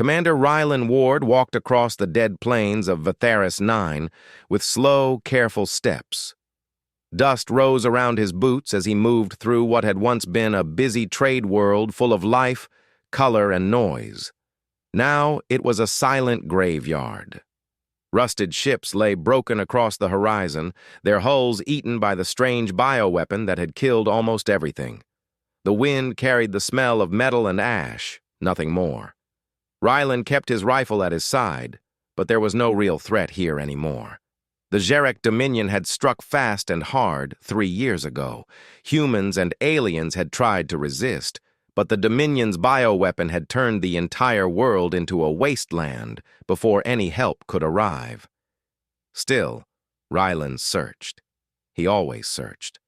Commander Rylan Ward walked across the dead plains of Vatharis 9 with slow, careful steps. Dust rose around his boots as he moved through what had once been a busy trade world full of life, color, and noise. Now it was a silent graveyard. Rusted ships lay broken across the horizon, their hulls eaten by the strange bioweapon that had killed almost everything. The wind carried the smell of metal and ash, nothing more. Rylan kept his rifle at his side, but there was no real threat here anymore. The Xeric Dominion had struck fast and hard 3 years ago. Humans and aliens had tried to resist, but the Dominion's bioweapon had turned the entire world into a wasteland before any help could arrive. Still, Rylan searched. He always searched.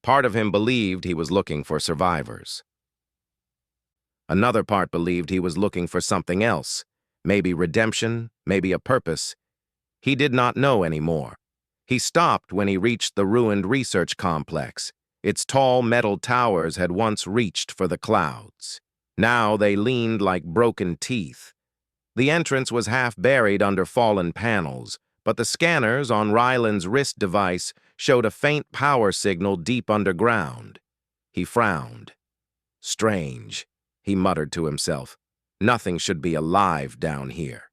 Part of him believed he was looking for survivors. Another part believed he was looking for something else, maybe redemption, maybe a purpose. He did not know anymore. He stopped when he reached the ruined research complex. Its tall metal towers had once reached for the clouds. Now they leaned like broken teeth. The entrance was half buried under fallen panels, but the scanners on Rylan's wrist device showed a faint power signal deep underground. He frowned. Strange, he muttered to himself. Nothing should be alive down here.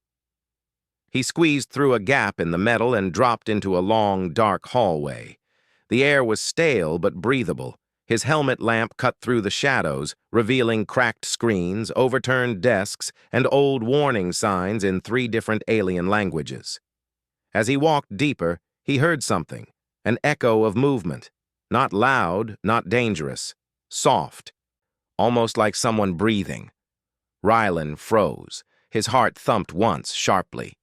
He squeezed through a gap in the metal and dropped into a long, dark hallway. The air was stale but breathable. His helmet lamp cut through the shadows, revealing cracked screens, overturned desks, and old warning signs in 3 different alien languages. As he walked deeper, he heard something, an echo of movement. Not loud, not dangerous. Soft. Almost like someone breathing. Rylan froze. His heart thumped once, sharply.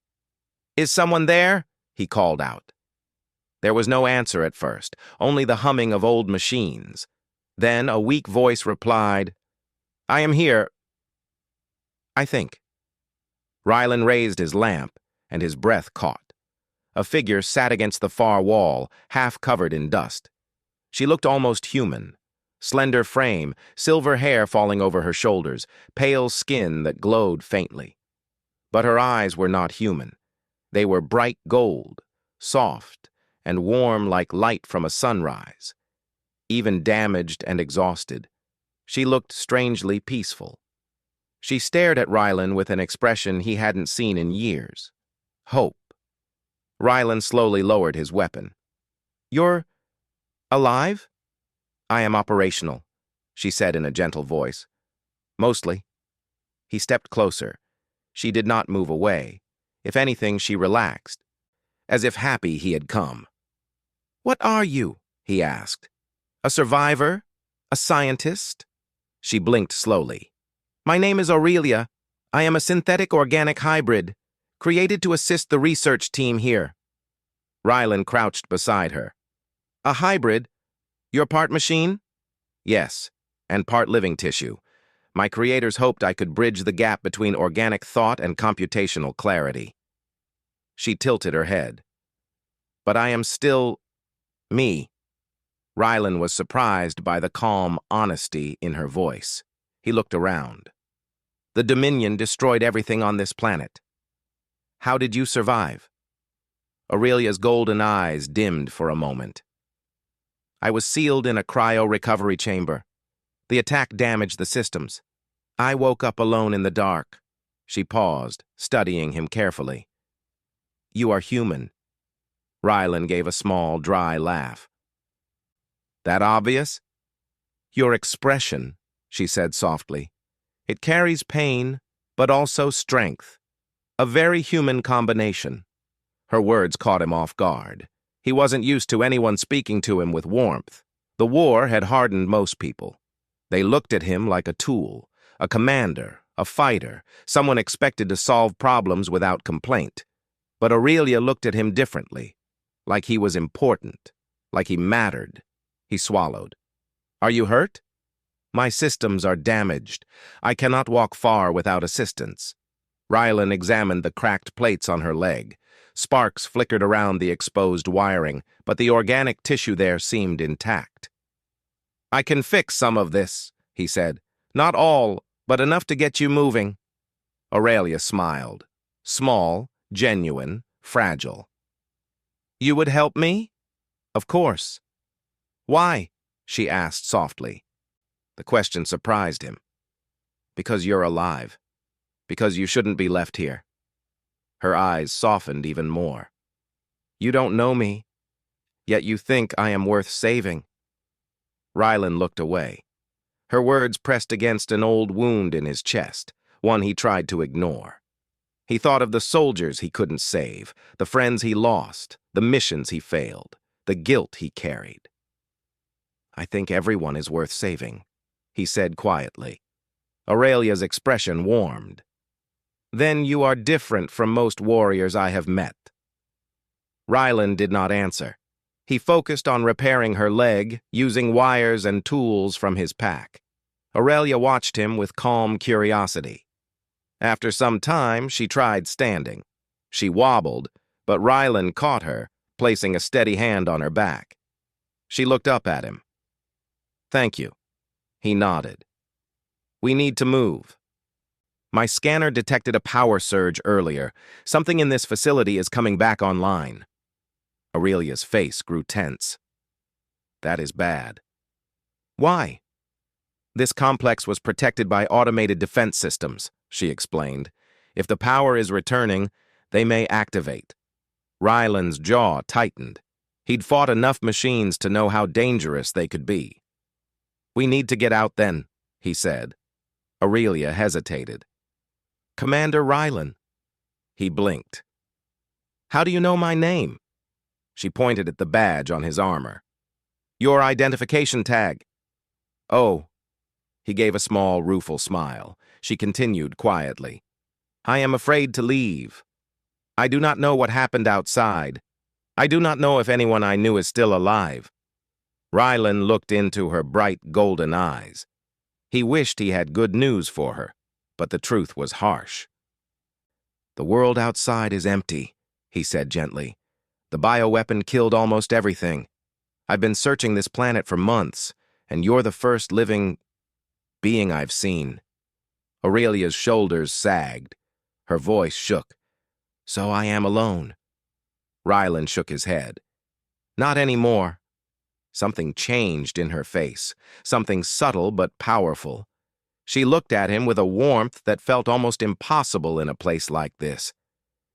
"Is someone there?" he called out. There was no answer at first, only the humming of old machines. Then a weak voice replied, "I am here, I think." Rylan raised his lamp, and his breath caught. A figure sat against the far wall, half covered in dust. She looked almost human. Slender frame, silver hair falling over her shoulders, pale skin that glowed faintly. But her eyes were not human. They were bright gold, soft, and warm like light from a sunrise. Even damaged and exhausted, she looked strangely peaceful. She stared at Rylan with an expression he hadn't seen in years. Hope. Rylan slowly lowered his weapon. "You're alive?" "I am operational," she said in a gentle voice. "Mostly." He stepped closer. She did not move away. If anything, she relaxed, as if happy he had come. "What are you?" he asked. "A survivor? A scientist?" She blinked slowly. "My name is Aurelia. I am a synthetic organic hybrid, created to assist the research team here." Rylan crouched beside her. "A hybrid? You're part machine?" "Yes, and part living tissue. My creators hoped I could bridge the gap between organic thought and computational clarity." She tilted her head. "But I am still me." Rylan was surprised by the calm honesty in her voice. He looked around. "The Dominion destroyed everything on this planet. How did you survive?" Aurelia's golden eyes dimmed for a moment. "I was sealed in a cryo-recovery chamber. The attack damaged the systems. I woke up alone in the dark." She paused, studying him carefully. "You are human." Rylan gave a small, dry laugh. "That obvious?" "Your expression," she said softly. "It carries pain, but also strength. A very human combination." Her words caught him off guard. He wasn't used to anyone speaking to him with warmth. The war had hardened most people. They looked at him like a tool, a commander, a fighter, someone expected to solve problems without complaint. But Aurelia looked at him differently, like he was important, like he mattered. He swallowed. "Are you hurt?" "My systems are damaged. I cannot walk far without assistance." Rylan examined the cracked plates on her leg. Sparks flickered around the exposed wiring, but the organic tissue there seemed intact. "I can fix some of this," he said. "Not all, but enough to get you moving." Aurelia smiled. Small, genuine, fragile. You would help me? Of course. Why? She asked softly. The question surprised him. Because you're alive. Because you shouldn't be left here. Her eyes softened even more. You don't know me, yet you think I am worth saving. Rylan looked away. Her words pressed against an old wound in his chest, one he tried to ignore. He thought of the soldiers he couldn't save, the friends he lost, the missions he failed, the guilt he carried. I think everyone is worth saving, he said quietly. Aurelia's expression warmed. Then you are different from most warriors I have met. Rylan did not answer. He focused on repairing her leg, using wires and tools from his pack. Aurelia watched him with calm curiosity. After some time, she tried standing. She wobbled, but Rylan caught her, placing a steady hand on her back. She looked up at him. Thank you. He nodded. We need to move. My scanner detected a power surge earlier. Something in this facility is coming back online. Aurelia's face grew tense. That is bad. Why? This complex was protected by automated defense systems, she explained. If the power is returning, they may activate. Rylan's jaw tightened. He'd fought enough machines to know how dangerous they could be. We need to get out then, he said. Aurelia hesitated. Commander Rylan. He blinked. How do you know my name? She pointed at the badge on his armor. Your identification tag. Oh. He gave a small, rueful smile. She continued quietly. I am afraid to leave. I do not know what happened outside. I do not know if anyone I knew is still alive. Rylan looked into her bright golden eyes. He wished he had good news for her, but the truth was harsh. The world outside is empty, he said gently. The bioweapon killed almost everything. I've been searching this planet for months, and you're the first living being I've seen. Aurelia's shoulders sagged. Her voice shook. So I am alone. Rylan shook his head. Not anymore. Something changed in her face, something subtle but powerful. She looked at him with a warmth that felt almost impossible in a place like this.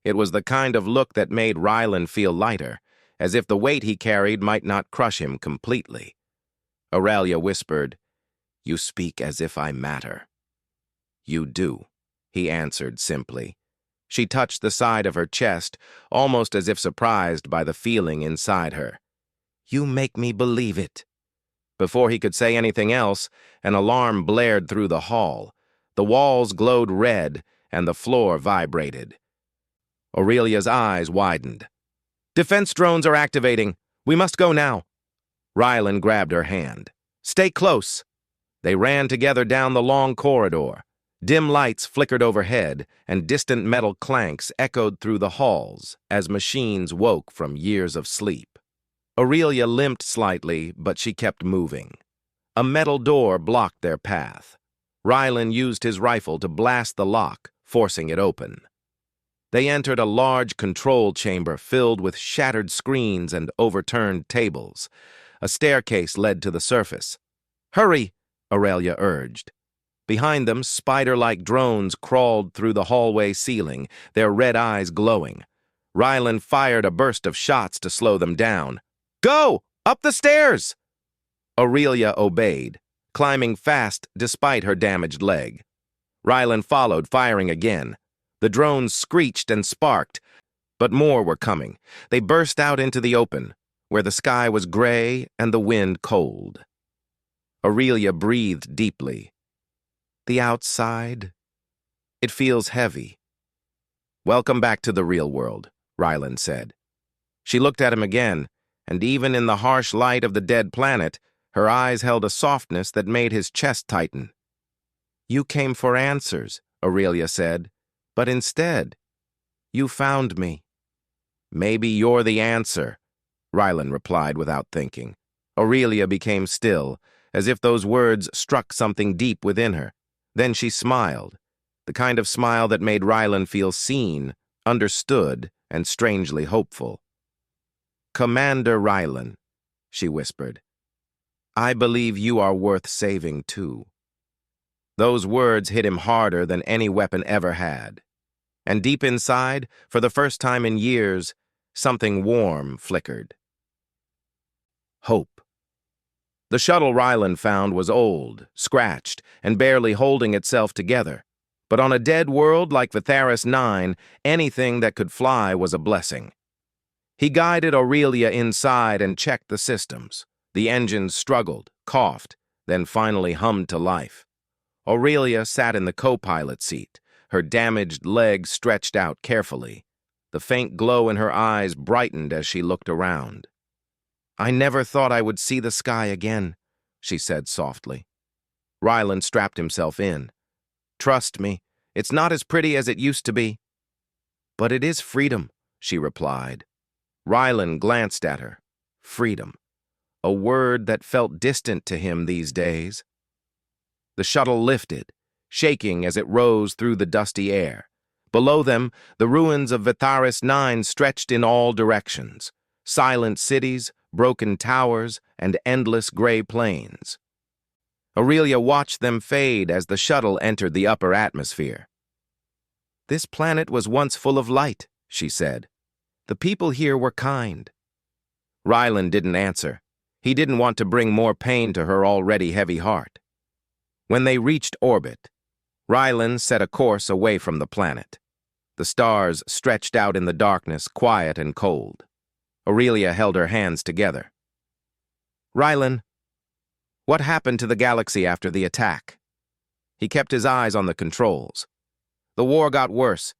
It was the kind of look that made Rylan feel lighter, as if the weight he carried might not crush him completely. Aurelia whispered, You speak as if I matter. You do, he answered simply. She touched the side of her chest, almost as if surprised by the feeling inside her. You make me believe it. Before he could say anything else, an alarm blared through the hall. The walls glowed red, and the floor vibrated. Aurelia's eyes widened. Defense drones are activating. We must go now. Rylan grabbed her hand. Stay close. They ran together down the long corridor. Dim lights flickered overhead, and distant metal clanks echoed through the halls as machines woke from years of sleep. Aurelia limped slightly, but she kept moving. A metal door blocked their path. Rylan used his rifle to blast the lock, forcing it open. They entered a large control chamber filled with shattered screens and overturned tables. A staircase led to the surface. Hurry, Aurelia urged. Behind them, spider-like drones crawled through the hallway ceiling, their red eyes glowing. Rylan fired a burst of shots to slow them down. Go! Up the stairs! Aurelia obeyed, climbing fast despite her damaged leg. Rylan followed, firing again. The drones screeched and sparked, but more were coming. They burst out into the open, where the sky was gray and the wind cold. Aurelia breathed deeply. The outside, it feels heavy. Welcome back to the real world, Rylan said. She looked at him again, and even in the harsh light of the dead planet, her eyes held a softness that made his chest tighten. You came for answers, Aurelia said, but instead, you found me. Maybe you're the answer, Rylan replied without thinking. Aurelia became still, as if those words struck something deep within her. Then she smiled. the kind of smile that made Rylan feel seen, understood, and strangely hopeful. "Commander Rylan," she whispered, "I believe you are worth saving too." Those words hit him harder than any weapon ever had. And deep inside, for the first time in years, something warm flickered. Hope. The shuttle Rylan found was old, scratched, and barely holding itself together. But on a dead world like Vitharis 9, anything that could fly was a blessing. He guided Aurelia inside and checked the systems. The engines struggled, coughed, then finally hummed to life. Aurelia sat in the co-pilot seat, her damaged legs stretched out carefully. The faint glow in her eyes brightened as she looked around. "I never thought I would see the sky again," she said softly. Rylan strapped himself in. "Trust me, it's not as pretty as it used to be." "But it is freedom," she replied. Rylan glanced at her. Freedom. A word that felt distant to him these days. The shuttle lifted, shaking as it rose through the dusty air. Below them, the ruins of Vitharis 9 stretched in all directions. Silent cities, broken towers, and endless gray plains. Aurelia watched them fade as the shuttle entered the upper atmosphere. "This planet was once full of light," she said. "The people here were kind." Rylan didn't answer. He didn't want to bring more pain to her already heavy heart. When they reached orbit, Rylan set a course away from the planet. The stars stretched out in the darkness, quiet and cold. Aurelia held her hands together. "Rylan, what happened to the galaxy after the attack?" He kept his eyes on the controls. "The war got worse.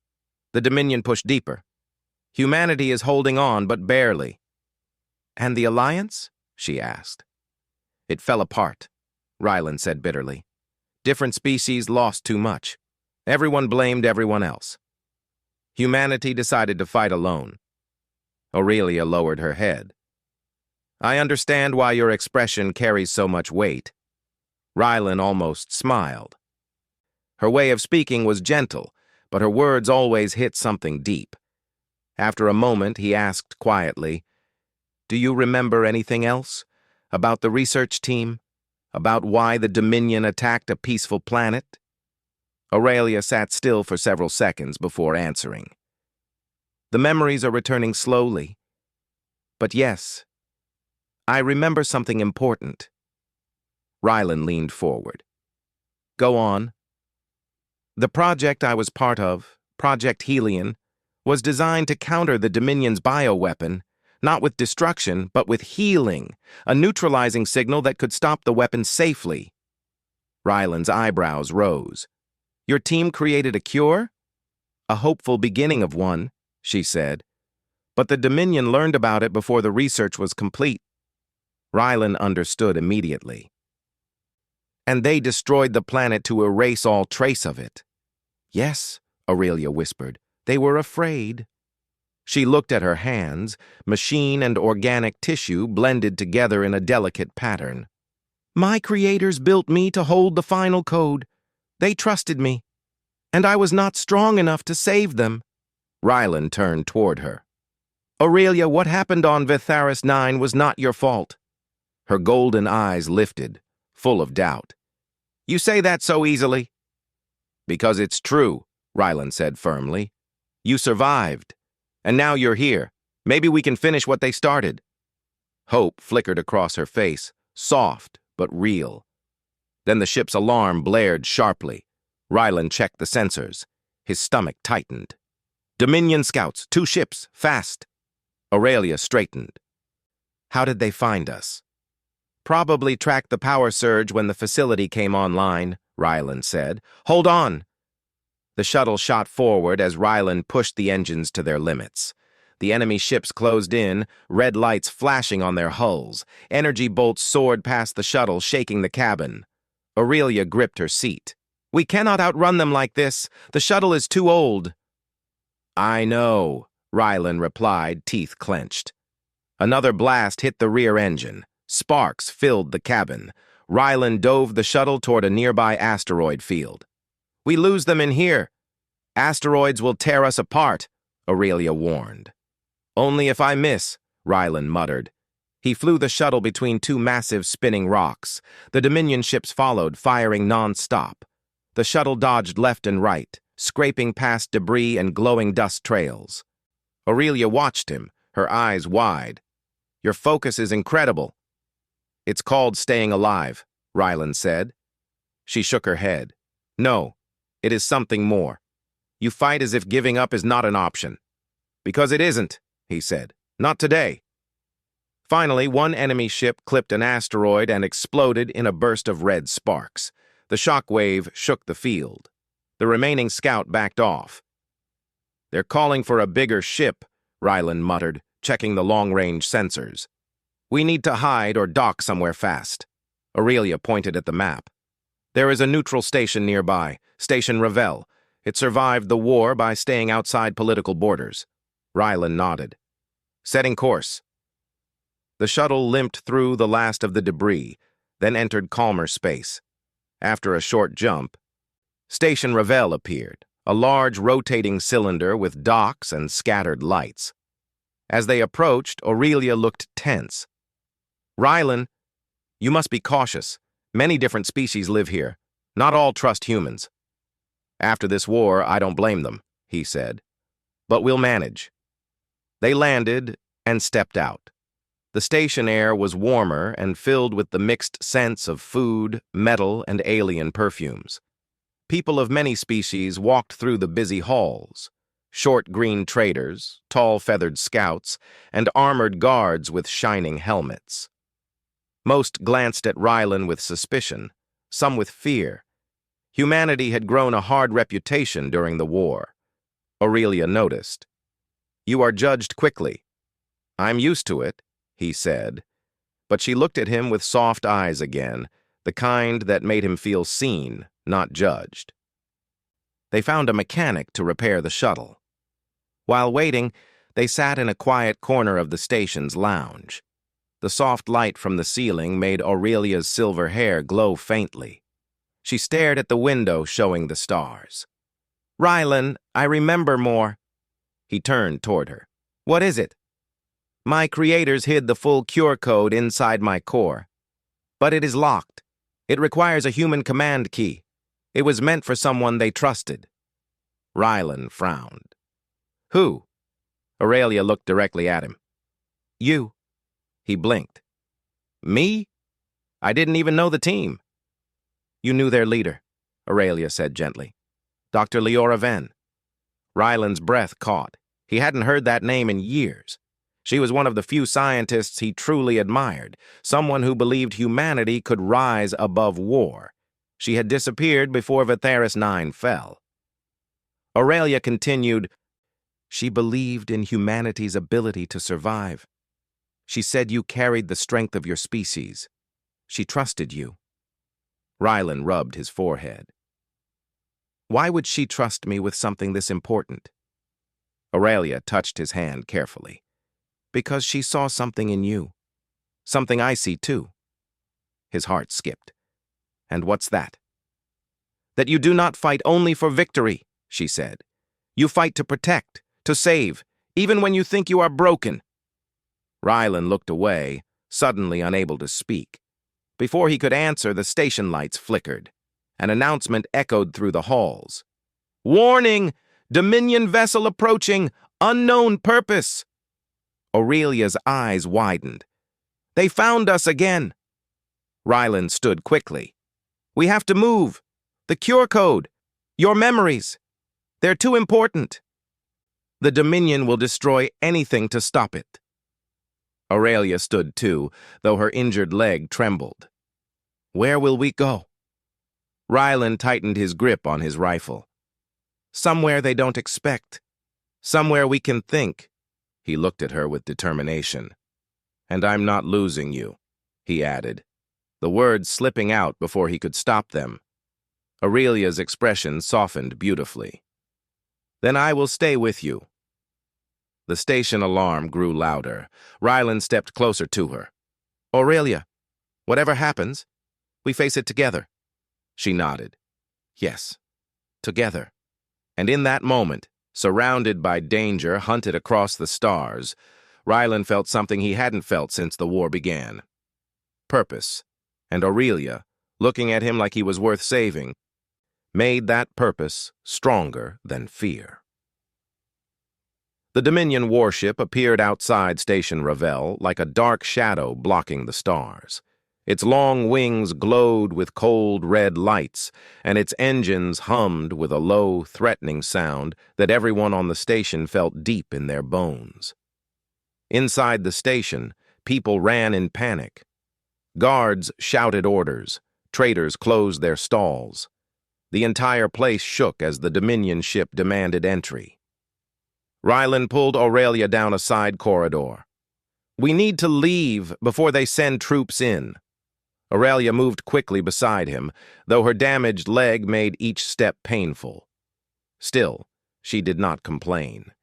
The Dominion pushed deeper. Humanity is holding on, but barely." "And the Alliance?" she asked. "It fell apart," Rylan said bitterly. "Different species lost too much. Everyone blamed everyone else. Humanity decided to fight alone." Aurelia lowered her head. "I understand why your expression carries so much weight." Rylan almost smiled. Her way of speaking was gentle, but her words always hit something deep. After a moment, he asked quietly, "Do you remember anything else? About the research team? About why the Dominion attacked a peaceful planet?" Aurelia sat still for several seconds before answering. "The memories are returning slowly. But yes, I remember something important." Rylan leaned forward. "Go on." "The project I was part of, Project Helion, was designed to counter the Dominion's bioweapon, not with destruction, but with healing, a neutralizing signal that could stop the weapon safely." Rylan's eyebrows rose. "Your team created a cure?" "A hopeful beginning of one," she said. "But the Dominion learned about it before the research was complete." Rylan understood immediately. "And they destroyed the planet to erase all trace of it." "Yes," Aurelia whispered. "They were afraid." She looked at her hands, machine and organic tissue blended together in a delicate pattern. "My creators built me to hold the final code. They trusted me. And I was not strong enough to save them." Rylan turned toward her. "Aurelia, what happened on Vitharis 9 was not your fault." Her golden eyes lifted, full of doubt. "You say that so easily." "Because it's true," Rylan said firmly. "You survived. And now you're here. Maybe we can finish what they started." Hope flickered across her face, soft but real. Then the ship's alarm blared sharply. Rylan checked the sensors. His stomach tightened. "Dominion scouts, 2 ships, fast." Aurelia straightened. "How did they find us?" "Probably tracked the power surge when the facility came online," Rylan said. "Hold on." The shuttle shot forward as Rylan pushed the engines to their limits. The enemy ships closed in, red lights flashing on their hulls. Energy bolts soared past the shuttle, shaking the cabin. Aurelia gripped her seat. "We cannot outrun them like this. The shuttle is too old." "I know," Rylan replied, teeth clenched. Another blast hit the rear engine. Sparks filled the cabin. Rylan dove the shuttle toward a nearby asteroid field. We lose them in here. Asteroids will tear us apart, Aurelia warned. Only if I miss, Rylan muttered. He flew the shuttle between two massive spinning rocks. The Dominion ships followed, firing non-stop. The shuttle dodged left and right, scraping past debris and glowing dust trails. Aurelia watched him, her eyes wide. Your focus is incredible. It's called staying alive, Rylan said. She shook her head. No, it is something more. You fight as if giving up is not an option. Because it isn't, he said. Not today. Finally, one enemy ship clipped an asteroid and exploded in a burst of red sparks. The shock wave shook the field. The remaining scout backed off. They're calling for a bigger ship, Rylan muttered, checking the long-range sensors. We need to hide or dock somewhere fast. Aurelia pointed at the map. There is a neutral station nearby, Station Ravel. It survived the war by staying outside political borders. Rylan nodded. Setting course. The shuttle limped through the last of the debris, then entered calmer space. After a short jump, Station Ravel appeared, a large rotating cylinder with docks and scattered lights. As they approached, Aurelia looked tense. Rylan, you must be cautious. Many different species live here. Not all trust humans. After this war, I don't blame them, he said. But we'll manage. They landed and stepped out. The station air was warmer and filled with the mixed scents of food, metal, and alien perfumes. People of many species walked through the busy halls. Short green traders, tall feathered scouts, and armored guards with shining helmets. Most glanced at Rylan with suspicion, some with fear. Humanity had grown a hard reputation during the war. Aurelia noticed. You are judged quickly. I'm used to it, he said. But she looked at him with soft eyes again, the kind that made him feel seen, not judged. They found a mechanic to repair the shuttle. While waiting, they sat in a quiet corner of the station's lounge. The soft light from the ceiling made Aurelia's silver hair glow faintly. She stared at the window showing the stars. Rylan, I remember more. He turned toward her. What is it? My creators hid the full cure code inside my core. But it is locked. It requires a human command key. It was meant for someone they trusted. Rylan frowned. Who? Aurelia looked directly at him. You. He blinked. Me? I didn't even know the team. You knew their leader, Aurelia said gently. Dr. Leora Venn. Rylan's breath caught. He hadn't heard that name in years. She was one of the few scientists he truly admired, someone who believed humanity could rise above war. She had disappeared before Vatheris 9 fell. Aurelia continued, She believed in humanity's ability to survive. She said you carried the strength of your species. She trusted you. Rylan rubbed his forehead. Why would she trust me with something this important? Aurelia touched his hand carefully. Because she saw something in you. Something I see too. His heart skipped. And what's that? That you do not fight only for victory, she said. You fight to protect, to save, even when you think you are broken. Rylan looked away, suddenly unable to speak. Before he could answer, the station lights flickered. An announcement echoed through the halls. Warning! Dominion vessel approaching! Unknown purpose! Aurelia's eyes widened. They found us again! Rylan stood quickly. We have to move! The cure code! Your memories! They're too important! The Dominion will destroy anything to stop it. Aurelia stood too, though her injured leg trembled. Where will we go? Rylan tightened his grip on his rifle. Somewhere they don't expect. Somewhere we can think. He looked at her with determination. And I'm not losing you, he added, the words slipping out before he could stop them. Aurelia's expression softened beautifully. Then I will stay with you. The station alarm grew louder. Rylan stepped closer to her. Aurelia, whatever happens, we face it together. She nodded. Yes, together. And in that moment, surrounded by danger hunted across the stars, Rylan felt something he hadn't felt since the war began. Purpose. And Aurelia, looking at him like he was worth saving, made that purpose stronger than fear. The Dominion warship appeared outside Station Ravel like a dark shadow blocking the stars. Its long wings glowed with cold red lights, and its engines hummed with a low, threatening sound that everyone on the station felt deep in their bones. Inside the station, people ran in panic. Guards shouted orders. Traders closed their stalls. The entire place shook as the Dominion ship demanded entry. Rylan pulled Aurelia down a side corridor. "We need to leave before they send troops in." Aurelia moved quickly beside him, though her damaged leg made each step painful. Still, she did not complain.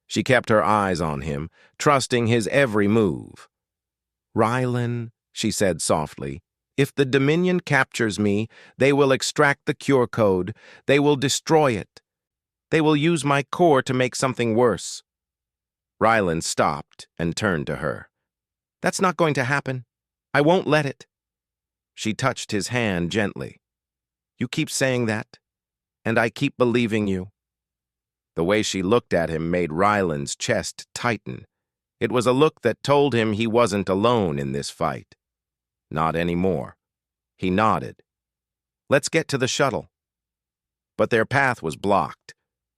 She kept her eyes on him, trusting his every move. "Rylan," she said softly, "if the Dominion captures me, they will extract the cure code. They will destroy it. They will use my core to make something worse." Rylan stopped and turned to her. "That's not going to happen. I won't let it." She touched his hand gently. "You keep saying that, and I keep believing you." The way she looked at him made Rylan's chest tighten. It was a look that told him he wasn't alone in this fight. Not anymore. He nodded. "Let's get to the shuttle." But their path was blocked.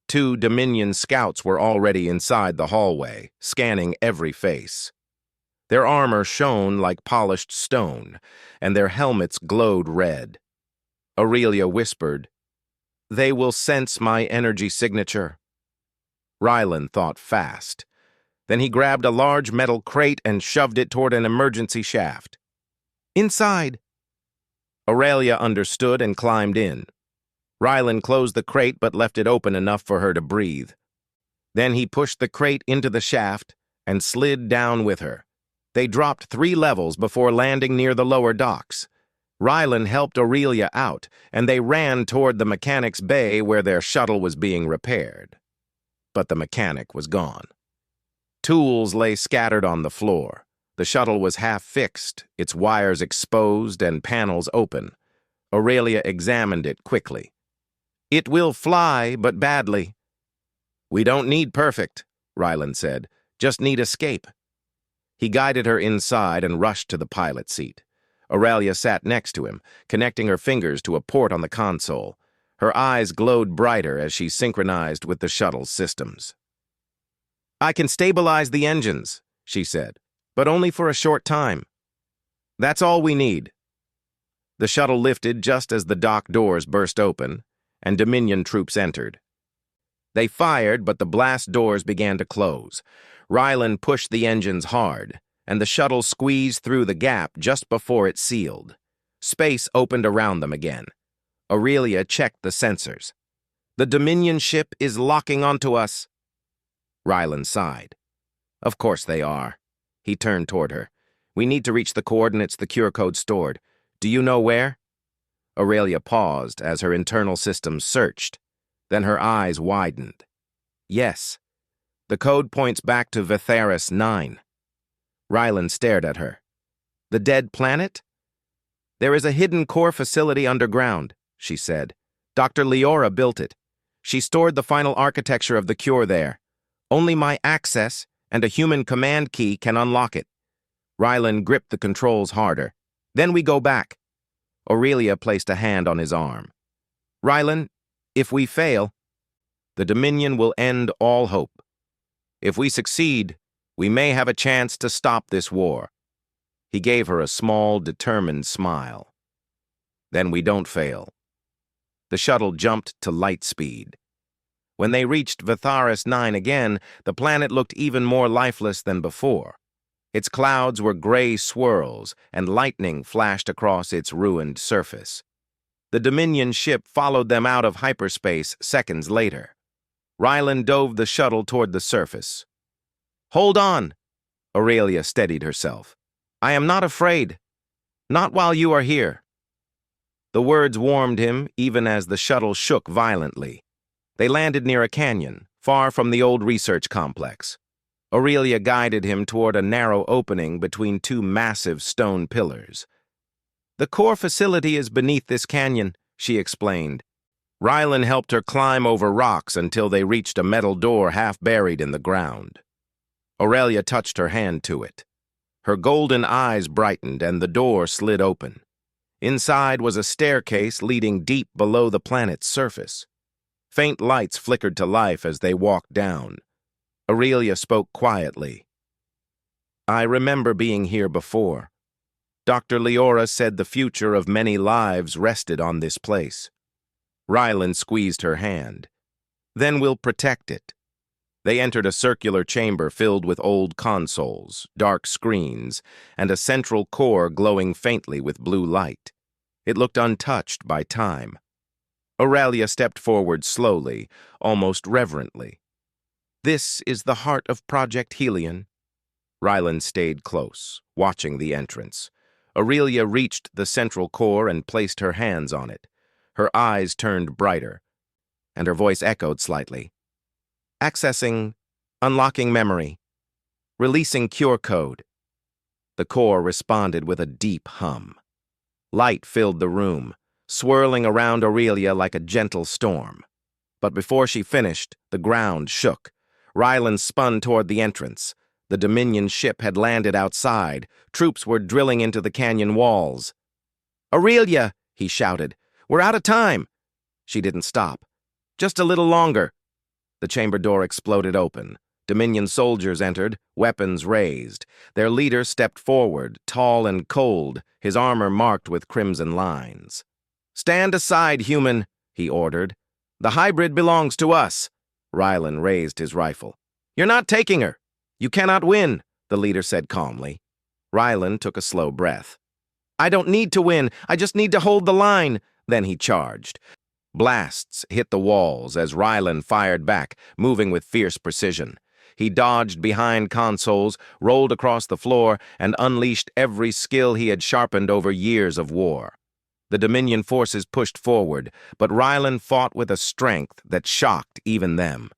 2 Dominion scouts were already inside the hallway, scanning every face. Their armor shone like polished stone, and their helmets glowed red. Aurelia whispered, "They will sense my energy signature." Rylan thought fast. Then he grabbed a large metal crate and shoved it toward an emergency shaft. "Inside!" Aurelia understood and climbed in. Rylan closed the crate but left it open enough for her to breathe. Then he pushed the crate into the shaft and slid down with her. They dropped 3 levels before landing near the lower docks. Rylan helped Aurelia out, and they ran toward the mechanic's bay where their shuttle was being repaired. But the mechanic was gone. Tools lay scattered on the floor. The shuttle was half-fixed, its wires exposed and panels open. Aurelia examined it quickly. "It will fly, but badly." "We don't need perfect," Rylan said. "Just need escape." He guided her inside and rushed to the pilot seat. Aurelia sat next to him, connecting her fingers to a port on the console. Her eyes glowed brighter as she synchronized with the shuttle's systems. "I can stabilize the engines," she said, "but only for a short time. That's all we need." The shuttle lifted just as the dock doors burst open, and Dominion troops entered. They fired, but the blast doors began to close. Rylan pushed the engines hard, and the shuttle squeezed through the gap just before it sealed. Space opened around them again. Aurelia checked the sensors. "The Dominion ship is locking onto us." Rylan sighed. "Of course they are." He turned toward her. "We need to reach the coordinates the cure code stored. Do you know where?" Aurelia paused as her internal systems searched. Then her eyes widened. "Yes. The code points back to Vitharis 9. Rylan stared at her. "The dead planet?" "There is a hidden core facility underground," she said. "Dr. Leora built it. She stored the final architecture of the cure there. Only my access and a human command key can unlock it." Rylan gripped the controls harder. "Then we go back." Aurelia placed a hand on his arm. "Rylan, if we fail, the Dominion will end all hope. If we succeed, we may have a chance to stop this war." He gave her a small, determined smile. "Then we don't fail." The shuttle jumped to light speed. When they reached Vitharis 9 again, the planet looked even more lifeless than before. Its clouds were gray swirls, and lightning flashed across its ruined surface. The Dominion ship followed them out of hyperspace seconds later. Rylan dove the shuttle toward the surface. "Hold on!" Aurelia steadied herself. "I am not afraid. Not while you are here." The words warmed him even as the shuttle shook violently. They landed near a canyon, far from the old research complex. Aurelia guided him toward a narrow opening between two massive stone pillars. "The core facility is beneath this canyon," she explained. Rylan helped her climb over rocks until they reached a metal door half buried in the ground. Aurelia touched her hand to it. Her golden eyes brightened and the door slid open. Inside was a staircase leading deep below the planet's surface. Faint lights flickered to life as they walked down. Aurelia spoke quietly. "I remember being here before. Dr. Leora said the future of many lives rested on this place." Rylan squeezed her hand. "Then we'll protect it." They entered a circular chamber filled with old consoles, dark screens, and a central core glowing faintly with blue light. It looked untouched by time. Aurelia stepped forward slowly, almost reverently. "This is the heart of Project Helion." Rylan stayed close, watching the entrance. Aurelia reached the central core and placed her hands on it. Her eyes turned brighter, and her voice echoed slightly. "Accessing, unlocking memory, releasing cure code." The core responded with a deep hum. Light filled the room, swirling around Aurelia like a gentle storm. But before she finished, the ground shook. Rylan spun toward the entrance. The Dominion ship had landed outside. Troops were drilling into the canyon walls. "Aurelia!" he shouted. "We're out of time!" She didn't stop. "Just a little longer." The chamber door exploded open. Dominion soldiers entered, weapons raised. Their leader stepped forward, tall and cold, his armor marked with crimson lines. "Stand aside, human," he ordered. "The hybrid belongs to us." Rylan raised his rifle. "You're not taking her. You cannot win," the leader said calmly. Rylan took a slow breath. "I don't need to win. I just need to hold the line." Then he charged. Blasts hit the walls as Rylan fired back, moving with fierce precision. He dodged behind consoles, rolled across the floor, and unleashed every skill he had sharpened over years of war. The Dominion forces pushed forward, but Rylan fought with a strength that shocked even them.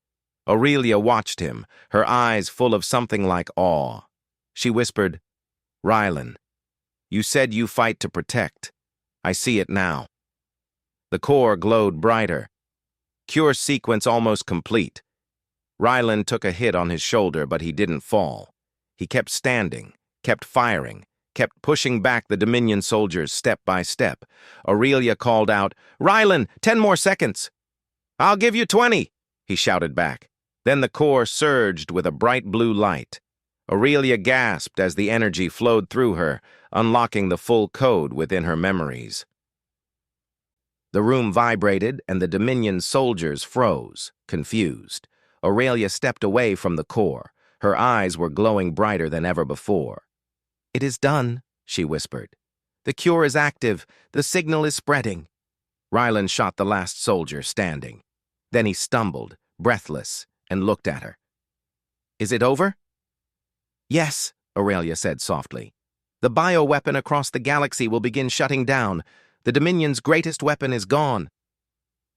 Aurelia watched him, her eyes full of something like awe. She whispered, "Rylan, you said you fight to protect. I see it now." The core glowed brighter. Cure sequence almost complete. Rylan took a hit on his shoulder, but he didn't fall. He kept standing, kept firing, kept pushing back the Dominion soldiers step by step. Aurelia called out, "Rylan, 10 more seconds." "I'll give you 20, he shouted back. Then the core surged with a bright blue light. Aurelia gasped as the energy flowed through her, unlocking the full code within her memories. The room vibrated, and the Dominion soldiers froze, confused. Aurelia stepped away from the core. Her eyes were glowing brighter than ever before. "It is done," she whispered. "The cure is active. The signal is spreading." Rylan shot the last soldier standing. Then he stumbled, breathless, and looked at her. "Is it over?" "Yes," Aurelia said softly. "The bioweapon across the galaxy will begin shutting down. The Dominion's greatest weapon is gone."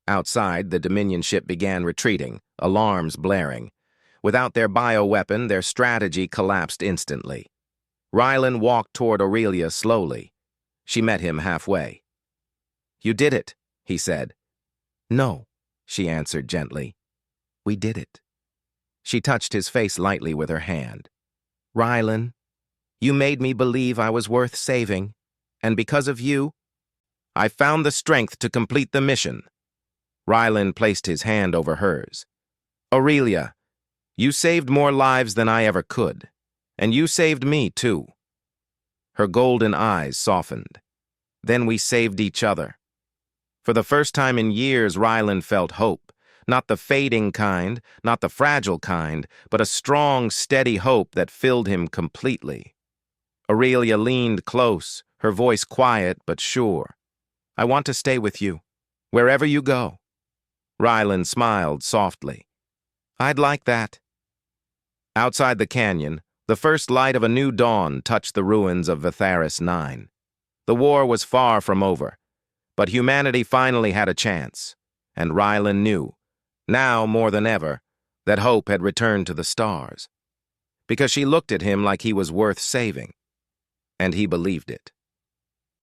Outside, the Dominion ship began retreating, alarms blaring. Without their bioweapon, their strategy collapsed instantly. Rylan walked toward Aurelia slowly. She met him halfway. "You did it," he said. "No," she answered gently. "We did it." She touched his face lightly with her hand. "Rylan, you made me believe I was worth saving, and because of you, I found the strength to complete the mission." Rylan placed his hand over hers. "Aurelia, you saved more lives than I ever could, and you saved me too." Her golden eyes softened. "Then we saved each other." For the first time in years, Rylan felt hope. Not the fading kind, not the fragile kind, but a strong, steady hope that filled him completely. Aurelia leaned close, her voice quiet but sure. "I want to stay with you, wherever you go." Rylan smiled softly. "I'd like that." Outside the canyon, the first light of a new dawn touched the ruins of Vatharis 9. The war was far from over. But humanity finally had a chance, and Rylan knew, now more than ever, that hope had returned to the stars. Because she looked at him like he was worth saving, and he believed it.